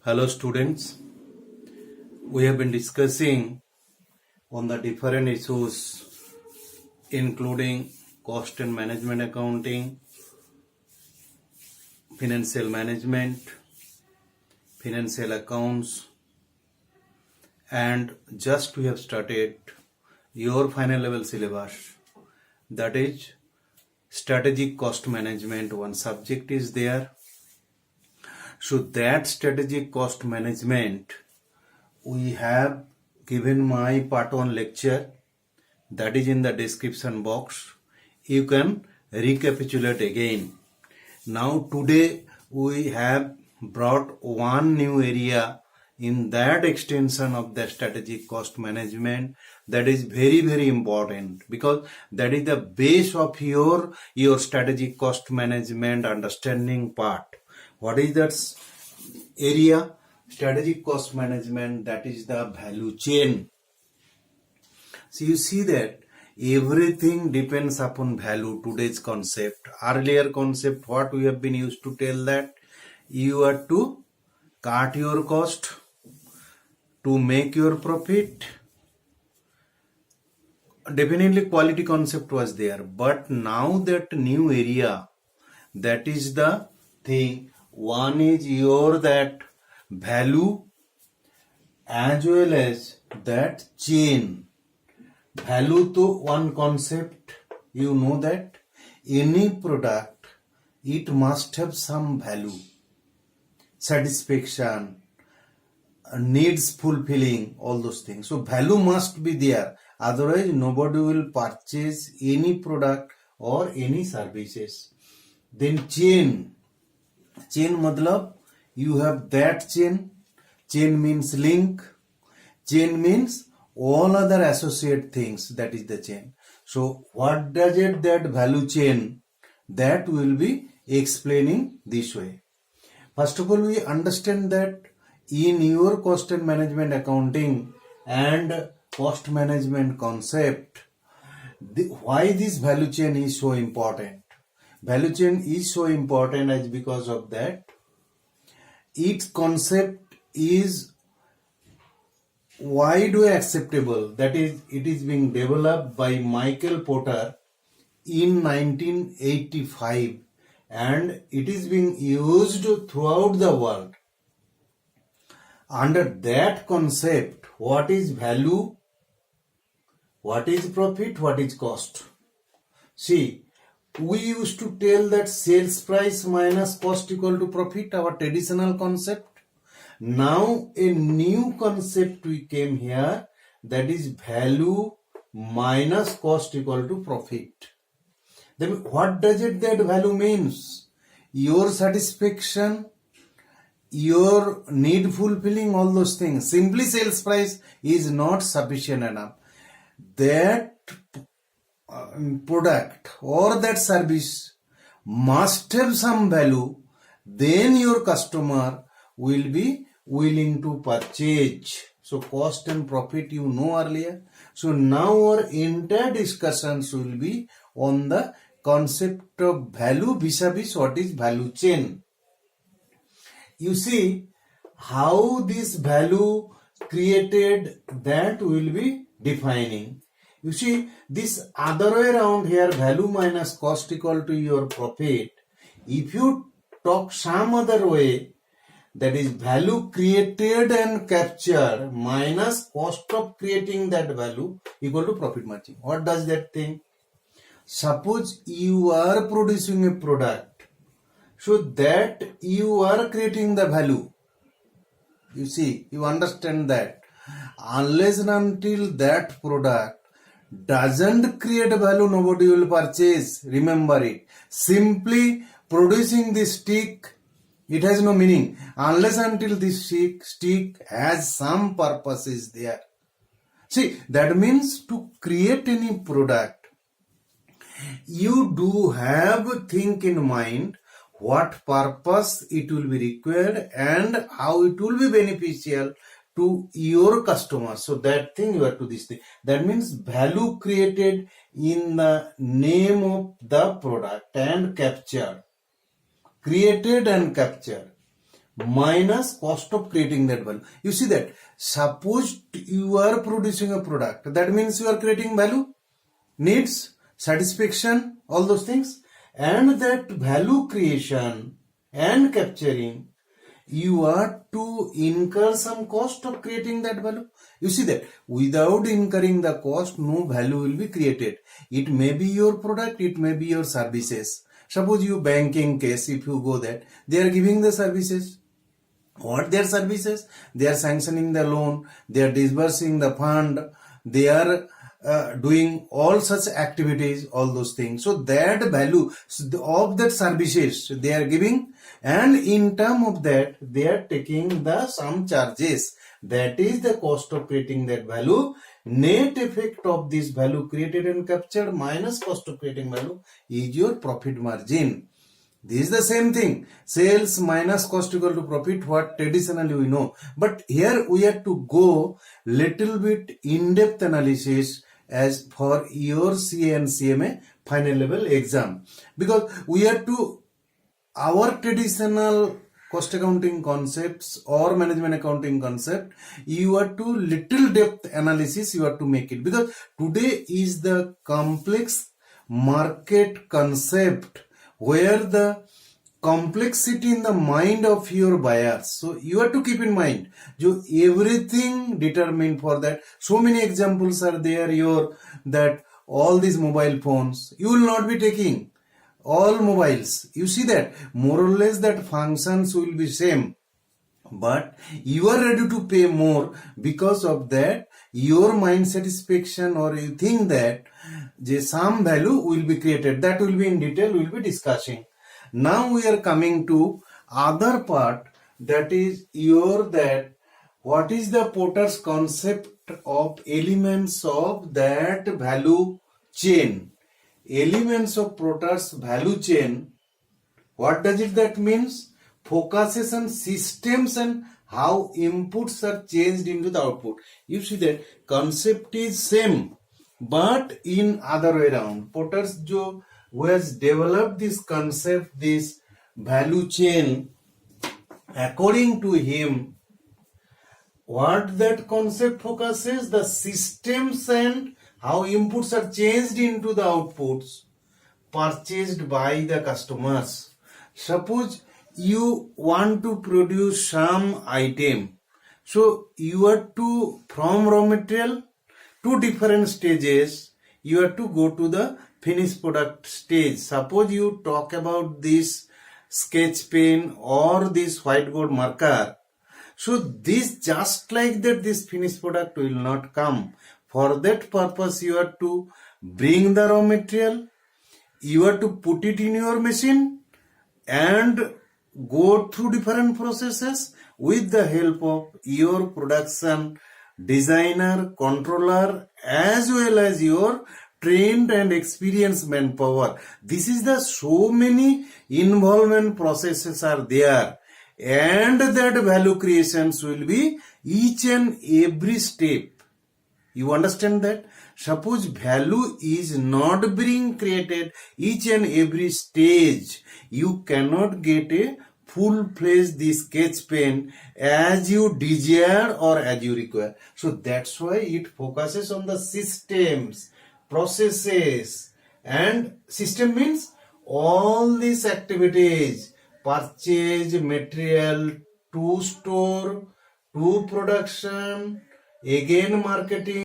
Hello students, we have been discussing on the different issues including cost and management accounting, financial management, financial accounts, and just we have started your final level syllabus, that is strategic cost management. One subject is there. So that strategic cost management, we have given my part 1 lecture, that is in the description box. You can recapitulate again. Now today we have brought one new area in that extension of the strategic cost management, that is very important, because that is the base of your strategic cost management understanding part. What is that area? Strategic cost management, that is the value chain. So you see that everything depends upon value, today's concept. Earlier concept, what we have been used to tell, that you are to cut your cost to make your profit. Definitely quality concept was there, but now that new area, that is the thing. One is your that value as well as that chain. Value to one concept, you know that any product, it must have some value, satisfaction, needs fulfilling, all those things. So value must be there, otherwise nobody will purchase any product or any services. Then chain matlab you have that chain means link, chain means all other associate things, that is the chain. So what does it, that value chain, that will be explaining this way. First of all, we understand that in your cost and management accounting and cost management concept, why this value chain is so important. Value chain is so important as because of that its concept is widely acceptable. That is, it is being developed by Michael Porter in 1985 and it is being used throughout the world. Under that concept, what is value, what is profit, what is cost? See, we used to tell that sales price minus cost equal to profit, our traditional concept. Now a new concept we came here, that is value minus cost equal to profit. Then what does it, that value means? Your satisfaction, your need fulfilling, all those things. Simply sales price is not sufficient enough. That product or that service must have some value, then your customer will be willing to purchase. So cost and profit you know earlier. So now our entire discussions will be on the concept of value vis-a-vis what is value chain. You see how this value created, that will be defining. You see, this other way around here, value minus cost equal to your profit. If you talk some other way, that is value created and captured minus cost of creating that value equal to profit margin. What does that thing? Suppose you are producing a product, so that you are creating the value. You see, you understand that. Unless and until that product doesn't create value, nobody will purchase. Remember it. Simply producing this stick, it has no meaning unless until this stick has some purpose is there. See, that means to create any product, you do have think in mind what purpose it will be required and how it will be beneficial to your customer. So that thing you have to this thing. That means value created in the name of the product and captured. Created and captured. minus cost of creating that value. You see that, suppose you are producing a product, that means you are creating value, needs, satisfaction, all those things, and that value creation and capturing, you are to incur some cost of creating that value. You see that without incurring the cost, no value will be created. It may be your product, it may be your services. Suppose you banking case, if you go there, they are giving the services. What their services? They are sanctioning the loan, they are disbursing the fund, they are doing all such activities, all those things. So that value of that services they are giving, and in term of that they are taking the some charges. That is the cost of creating that value. Net effect of this value created and captured minus cost of creating value is your profit margin. This is the same thing. Sales minus cost equal to profit, what traditionally we know. But here we have to go little bit in-depth analysis as for your CA and CMA final level exam. Because we have to, our traditional cost accounting concepts or management accounting concept, you have to little depth analysis you have to make it. Because today is the complex market concept where the complexity in the mind of your buyers. So you have to keep in mind, everything determined for that. So many examples are there, that all these mobile phones, you will not be taking all mobiles. You see that more or less that functions will be same, but you are ready to pay more because of that your mind satisfaction, or you think that some value will be created. That will be in detail, we will be discussing. Now we are coming to other part, that is that what is the Porter's concept of elements of that value chain. Elements of Porter's value chain, what does it that means? Focuses on systems and how inputs are changed into the output. You see that concept is same, but in other way around. Porter's who has developed this concept, this value chain, according to him, what that concept focuses? The systems and how inputs are changed into the outputs purchased by the customers. Suppose you want to produce some item, so you have to, from raw material to different stages, you have to go to the finished product stage. Suppose you talk about this sketch pen or this whiteboard marker, so this just like that, this finished product will not come. For that purpose you have to bring the raw material, you have to put it in your machine and go through different processes with the help of your production designer, controller, as well as your trained and experienced manpower. This is the so many involvement processes are there, and that value creations will be each and every step. You understand that? Suppose value is not being created each and every stage, you cannot get a full-fledged this sketch pen as you desire or as you require. So that's why it focuses on the systems, processes, and system means all these activities: purchase material, to store, to production, again marketing.